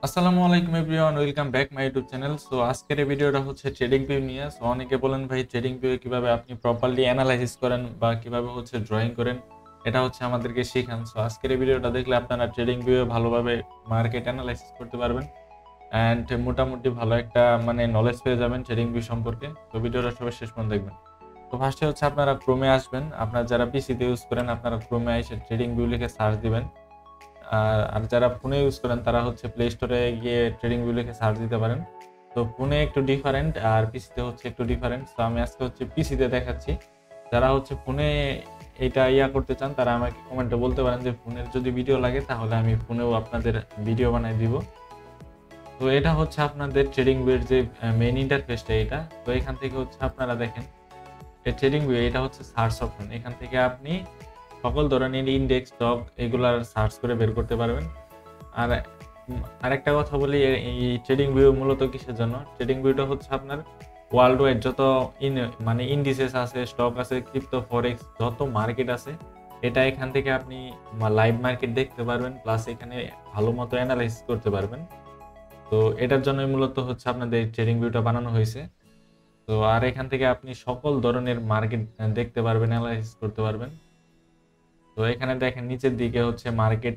আসসালামু আলাইকুম everyone, welcome back my YouTube channel. So আজকের এই ভিডিওটা হচ্ছে ট্রেডিং ভিউ নিয়ে। সো অনেকে বলেন ভাই ট্রেডিং ভিউ কিভাবে আপনি প্রপারলি অ্যানালাইসিস করেন বা কিভাবে হচ্ছে ড্রয়িং করেন, এটা হচ্ছে আমাদেরকে শেখান। সো আজকের এই ভিডিওটা দেখলে আপনারা ট্রেডিং ভিউ ভালোভাবে মার্কেট অ্যানালাইসিস করতে পারবেন অ্যান্ড মোটামুটি ভালো একটা নলেজ পেয়ে যাবেন ট্রেডিং ভিউ সম্পর্কে। তো ভিডিওটা সবাই শেষ পর্যন্ত দেখবেন। তো ফার্স্টে হচ্ছে আপনারা ক্রোমে আসবেন। আপনারা যারা পিসিতে ইউজ করেন আপনারা ক্রোমে এসে ট্রেডিং ভিউ লিখে সার্চ দিবেন। আর যারা ফোনে ইউজ করেন তারা হচ্ছে প্লে স্টোরে গিয়ে ট্রেডিং ভিউ লিখে সার্চ দিতে পারেন। তো ফোনে একটু ডিফারেন্ট আর পিসিতে হচ্ছে একটু ডিফারেন্ট। তো আমি আজকে হচ্ছে পিসিতে দেখাচ্ছি। যারা হচ্ছে ফোনে এটা করতে চান তারা আমাকে কমেন্টে বলতে পারেন যে ফোনের যদি ভিডিও লাগে তাহলে আমি ফোনেও আপনাদের ভিডিও বানাই দিব। তো এটা হচ্ছে আপনাদের ট্রেডিং ভিউয়ের যে মেইন ইন্টারফেসটা এটা। তো এখান থেকে হচ্ছে আপনারা দেখেন এই ট্রেডিং ভিউ, এটা হচ্ছে সার্চ অপশন। এখান থেকে আপনি সকল ধরনের ইন্ডেক্স, স্টক এগুলার সার্চ করে বের করতে পারবেন। আর আরেকটা কথা বলি, এই ট্রেডিং ভিউ মূলত কিসের জন্য? ট্রেডিং ভিউটা হচ্ছে আপনার ওয়ার্ল্ড ওয়াইড যত ইন্ডিসেস আছে, স্টক আছে, ক্রিপ্টো, ফরেক্স যত মার্কেট আছে, এটা এখান থেকে আপনি লাইভ মার্কেট দেখতে পারবেন, প্লাস এখানে ভালো মতো অ্যানালাইসিস করতে পারবেন। তো এটার জন্যই মূলত হচ্ছে আপনাদের ট্রেডিং ভিউটা বানানো হয়েছে। তো আর এখান থেকে আপনি সকল ধরনের মার্কেট দেখতে পারবেন, অ্যানালাইসিস করতে পারবেন। তো এখানে দেখেন নিচের দিকে হচ্ছে মার্কেট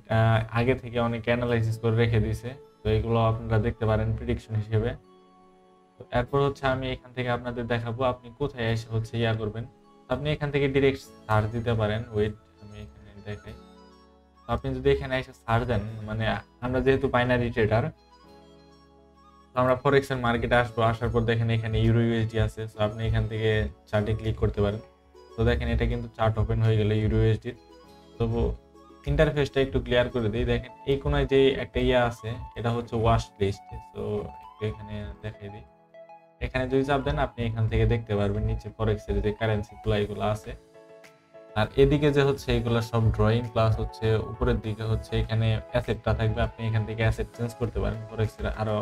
আগে থেকে অনেক অ্যানালাইসিস করে রেখে দিয়েছে। তো এগুলো আপনারা দেখতে পারেন প্রেডিকশন হিসেবে। তো এরপর হচ্ছে আমি এখান থেকে আপনাদের দেখাবো আপনি কোথায় এসে হচ্ছে করবেন। আপনি এখান থেকে ডিরেক্ট সার্চ দিতে পারেন। ওয়েট, আমি এখানে দেখাই। আপনি যদি এখানে এসে সার্চ দেন, আমরা যেহেতু বাইনারি ট্রেডার, তো আমরা ফরেক্স এর মার্কেটে আসবো। আসার পর দেখেন এখানে ইউরো ইউএসডি আছে। তো আপনি এখান থেকে চার্টে ক্লিক করতে পারেন। তো দেখেন এটা কিন্তু চার্ট ওপেন হয়ে গেল ইউরো ইউএসডি। তবু ইন্টারফেসটা একটু ক্লিয়ার করে দিই। দেখেন এই কোনায় যে একটা আছে, এটা হচ্ছে ওয়াশ লিস্ট। তো এখানে দেখাই দিই। এখানে যদি চাপ দেন আপনি এখান থেকে দেখতে পারবেন নিচে ফরেক্স এর যে কারেন্সি গুলো এগুলো আছে। আর এদিকে যে হচ্ছে এগুলো সব ড্রয়িং, প্লাস হচ্ছে উপরের দিকে হচ্ছে এখানে অ্যাসেটটা থাকবে। আপনি এখান থেকে অ্যাসেট চেঞ্জ করতে পারেন। ফরেক্স এর আরো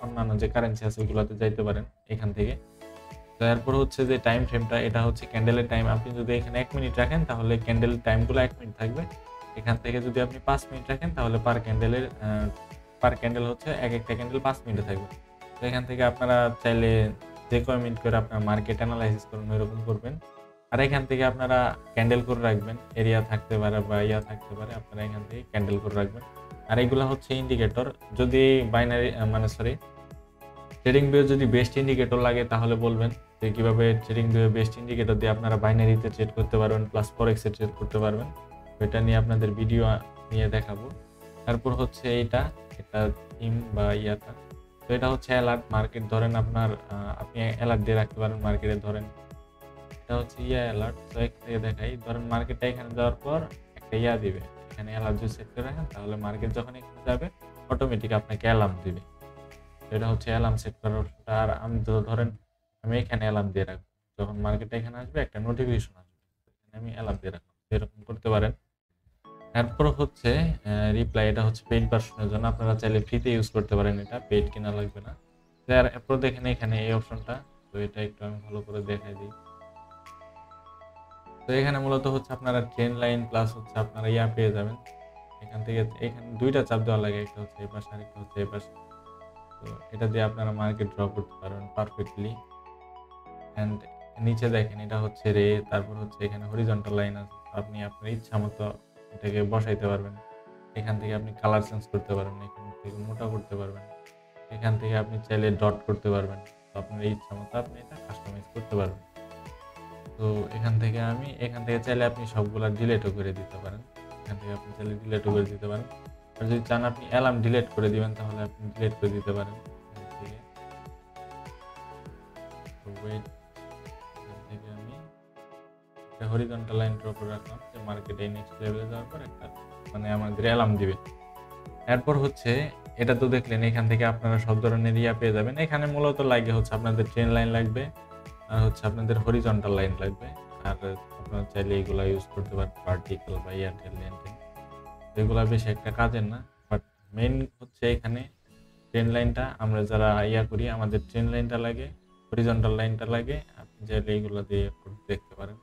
অন্যান্য যে কারেন্সি আছে ওগুলোতে যাইতে পারেন এখান থেকে। তো এরপর হচ্ছে যে টাইম ফ্রেমটা, এটা হচ্ছে ক্যান্ডেলের টাইম। আপনি যদি এখানে 1 মিনিট রাখেন তাহলে ক্যান্ডেলের টাইমগুলো 1 মিনিট থাকবে। এখান থেকে যদি আপনি 5 মিনিট রাখেন তাহলে পার ক্যান্ডেল হচ্ছে একটা ক্যান্ডেল 5 মিনিটে থাকবে। তো এখান থেকে আপনারা চাইলে যে কয় মিনিট করে আপনার মার্কেট অ্যানালাইসিস করুন এরকম করবেন। আর এখান থেকে আপনারা ক্যান্ডেল করে রাখবেন, এরিয়া থাকতে পারে বা থাকতে পারে, আপনারা এখান থেকে ক্যান্ডেল করে রাখবেন। আর এগুলো হচ্ছে ইন্ডিকেটর। যদি বাইনারি ট্রেডিং ভিউ যদি বেস্ট ইন্ডিকেটর লাগে তাহলে বলবেন যে কিভাবে ট্রেডিং ভিউ বেস্ট ইন্ডিকেটর দিয়ে আপনারা বাইনারিতে ট্রেড করতে পারবেন, প্লাস ফরেক্সে ট্রেড করতে পারবেন। এটা নিয়ে আপনাদের ভিডিও নিয়ে দেখাবো। তারপর হচ্ছে এটা থিম বা তো এটা হচ্ছে অ্যালার্ট মার্কেট। ধরেন আপনি অ্যালার্ট দিয়ে রাখতে পারেন মার্কেটে। ধরেন এটা হচ্ছে অ্যালার্ট। তো এখানে দেখাই, ধরেন মার্কেটটা এখানে যাওয়ার পর একটা দিবে। এখানে অ্যালার্ট যদি সেট করে রাখেন তাহলে মার্কেট যখন এখানে যাবে অটোমেটিক আপনাকে অ্যালার্ম দিবে। এটা হচ্ছে অ্যালার্ম সেট করার অপশনটা। আর আমি ধরেন আমি এখানে অ্যালার্ম দিয়ে রাখবো, যখন মার্কেটটা এখানে আসবে একটা নোটিফিকেশন আসবে, এখানে আমি অ্যালার্ম দিয়ে রাখবো। এরকম করতে পারেন। এরপর হচ্ছে রিপ্লাই, এটা হচ্ছে পেইড ভার্সনের জন্য। আপনারা চাইলে ফ্রিতে ইউজ করতে পারেন, এটা পেইড কিনা লাগবে না। এরপর দেখেন এখানে এই অপশনটা। তো এটা একটু আমি ভালো করে দেখাই দিই। তো এখানে মূলত হচ্ছে আপনারা ট্রেন লাইন প্লাস হচ্ছে আপনারা পেয়ে যাবেন। এখান থেকে এখানে দুইটা চাপ দেওয়া লাগে, একটা হচ্ছে এই পাশে আর একটা হচ্ছে এই পাশে। তো এটা দিয়ে আপনারা মার্কেট ড্র করতে পারবেন পারফেক্টলি। অ্যান্ড নিচে দেখেন এটা হচ্ছে রে, তারপর হচ্ছে এখানে হরিজন্টাল লাইন আছে। আপনি আপনার ইচ্ছা মতো এটাকে বসাইতে পারবেন। এখান থেকে আপনি কালার চেঞ্জ করতে পারবেন, এখান থেকে মোটা করতে পারবেন, এখান থেকে আপনি চাইলে ডট করতে পারবেন। তো আপনার ইচ্ছা মতো আপনি এটা কাস্টমাইজ করতে পারবেন। তো এখান থেকে চাইলে আপনি সবগুলা ডিলেটও করে দিতে পারেন। এখান থেকে আপনি চাইলে ডিলেটও করে দিতে পারেন। আর যদি চান আপনি অ্যালার্ম ডিলেট করে দিবেন তাহলে আপনি ডিলেট করে দিতে পারেন এখান থেকে। তো ওয়েট, এখান থেকে আমি একটা হরিজন্টাল লাইন ড্র করে রাখলাম যে মার্কেটে নেক্সট লেভেলে যাওয়ার পর একটা আমাদের অ্যালার্ম দিবে। এরপর হচ্ছে এটা তো দেখলেন, এখান থেকে আপনারা সব ধরনের পেয়ে যাবেন। এখানে মূলত লাগে হচ্ছে আপনাদের ট্রেন লাইন লাগবে, আর হচ্ছে আপনাদের হরিজন্টাল লাইন লাগবে। আর আপনারা চাইলে এগুলা ইউজ করতে পারেন, ভার্টিক্যাল বা এয়ারটেল লাইন। এগুলা বেশি একটা কাজের না, বাট মেইন হচ্ছে এখানে ট্রেন লাইনটা আমরা যারা করি আমাদের ট্রেন লাইনটা লাগে, হরিজন্টাল লাইনটা লাগে। আপনি চাইলে এইগুলো দিয়ে দেখতে পারেন।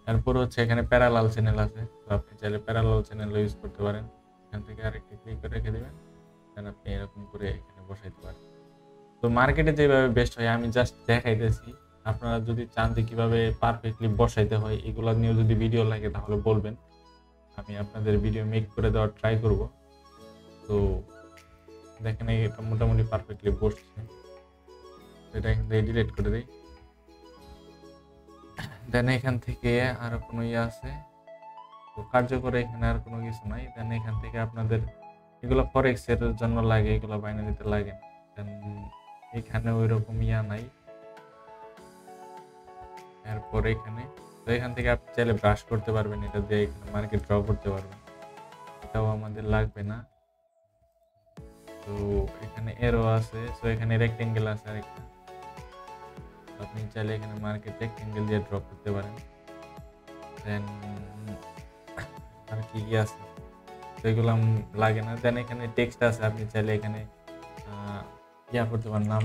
এরপর হচ্ছে এখানে প্যারালাল চ্যানেল আছে। তো আপনি চাইলে প্যারালাল চ্যানেল ইউজ করতে পারেন। এখান থেকে আরেকটা ক্লিক করে রেখে দেবেন। দেন আপনি এরকম করে এখানে বসাইতে পারেন। তো মার্কেটে যেভাবে বেস্ট হয় আমি জাস্ট দেখাইতেছি, আপনারা যদি চান যে কিভাবে পারফেক্টলি বসাইতে হয় এগুলো নিয়ে যদি ভিডিও লাগে তাহলে বলবেন, আমি আপনাদের ভিডিও মেক করে দেওয়ার ট্রাই করব। তো দেখেন এটা মোটামুটি পারফেক্টলি বসছে, এটা এখান থেকে ডিলিট করে দিই। দেন এখান থেকে আর কোনো ইয়ে আছে, তো কার্যকর এখানে আর কোনো কিছু নাই। দেন এখান থেকে আপনাদের এগুলো ফরেক্স এর জন্য লাগে, এগুলো বাইনারিতে লাগে না। দেন এখানে ওই রকম ইয়া নাই। এরপর এখানে তো এখান থেকে আপনি চাইলে ব্রাশ করতে পারবেন, এটা দিয়ে এখানে মার্কেট ড্র করতে পারবেন, এটাও আমাদের লাগবে না। তো এখানে এরো আছে, তো এখানে রেক্টেঙ্গেল আছে আরেকটা, আপনি চাইলে এখানে মার্কেট রেক্টেঙ্গেল দিয়ে ড্র করতে পারেন। দেন আর কি কি আছে, তো এগুলো লাগে না। দেন এখানে টেক্সট আছে, আপনি চাইলে এখানে ইয়া করতে পারেন, নাম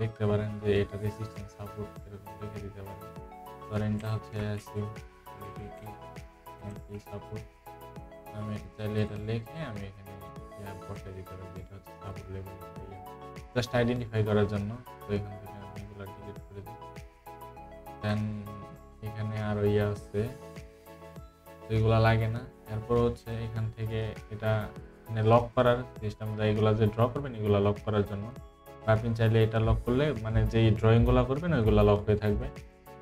লিখতে পারেন যে এটা রেজিস্ট্যান্স সাপোর্ট এরকম লিখে দিতে পারেন। ধরেন এটা হচ্ছে সাপোর্ট, আমি চাইলে এটা লিখে আমি এখানে বসাই দিতে পারি, এটা হচ্ছে সাপোর্ট লেভেল, জাস্ট আইডেন্টিফাই করার জন্য। তো এখান থেকে আমি এগুলো ডিলিট করে দিই। দেন এখানে আরো ইয়ে আছে, এগুলা লাগে না। এরপর হচ্ছে এখান থেকে এটা লক করার সিস্টেম, এগুলা যে ড্র করবেন এগুলা লক করার জন্য, আপনি চাইলে এটা লক করলে মানে যেই ড্রয়িং গুলা করবেন ওইগুলা লক হয়ে থাকবে,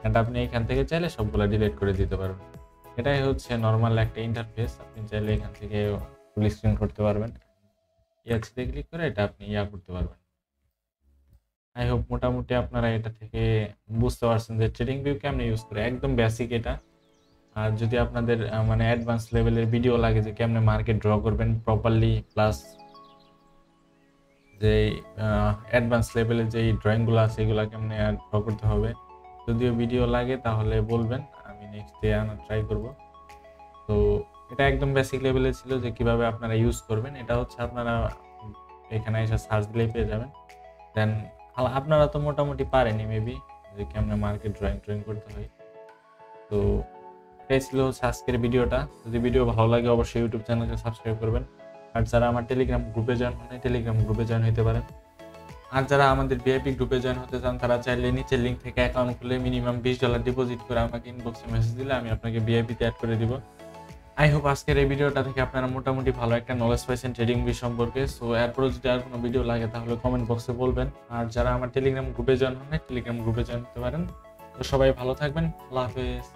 এটা আপনি এখান থেকে চাইলে সবগুলা ডিলিট করে দিতে পারবেন। এটাই হচ্ছে নর্মাল একটা ইন্টারফেস, আপনি চাইলে এখান থেকে ফুল স্ক্রিন করতে পারবেন, ইএক্সতে ক্লিক করে এটা আপনি করতে পারবেন। আই হোপ মোটামুটি আপনারা এটা থেকে বুঝতে পারছেন যে ট্রেডিং ভিউ কেমনে ইউজ করে, একদম বেসিক এটা। আর যদি আপনাদের মানে অ্যাডভান্স লেভেলের ভিডিও লাগে যে কেমনে মার্কেট ড্র করবেন প্রপারলি, প্লাস যে অ্যাডভান্স লেভেলের যে ড্রয়িংগুলো আছে এগুলো কেমনে ড্র করতে হবে, যদিও ভিডিও লাগে তাহলে বলবেন, আমি নেক্সট ডে আনার ট্রাই করব। তো এটা একদম বেসিক লেভেলে ছিল যে কিভাবে আপনারা ইউজ করবেন, এটা হচ্ছে আপনারা এখানে এসে সার্চ দিলেই পেয়ে যাবেন। দেন আপনারা তো মোটামুটি পারেনই মেবি যে কেমনে মার্কেট ড্রয়িং করতে হয়। তো এটাই ছিল হচ্ছে আজকের ভিডিওটা। যদি ভিডিও ভালো লাগে অবশ্যই ইউটিউব চ্যানেলকে সাবস্ক্রাইব করবেন, আর যারা আমার টেলিগ্রাম গ্রুপে জয়েন হন টেলিগ্রাম গ্রুপে জয়েন হতে পারেন। আর যারা আমাদের ভিআইপি গ্রুপে জয়েন হতে চান তারা চাইলে নিচের লিঙ্ক থেকে অ্যাকাউন্ট খুলে মিনিমাম $20 ডিপোজিট করে আমাকে ইনবক্সে মেসেজ দিলে আমি আপনাকে ভিআইপিতে অ্যাড করে দিব। আই হোপ আজকের এই ভিডিওটা থেকে আপনারা মোটামুটি ভালো একটা নলেজ পাইছেন ট্রেডিং ভিউ সম্পর্কে। সো এরপরে যদি আর কোনো ভিডিও লাগে তাহলে কমেন্ট বক্সে বলবেন, আর যারা আমার টেলিগ্রাম গ্রুপে জয়েন হন টেলিগ্রাম গ্রুপে জয়েন হতে পারেন। তো সবাই ভালো থাকবেন, আল্লাহ হাফেজ।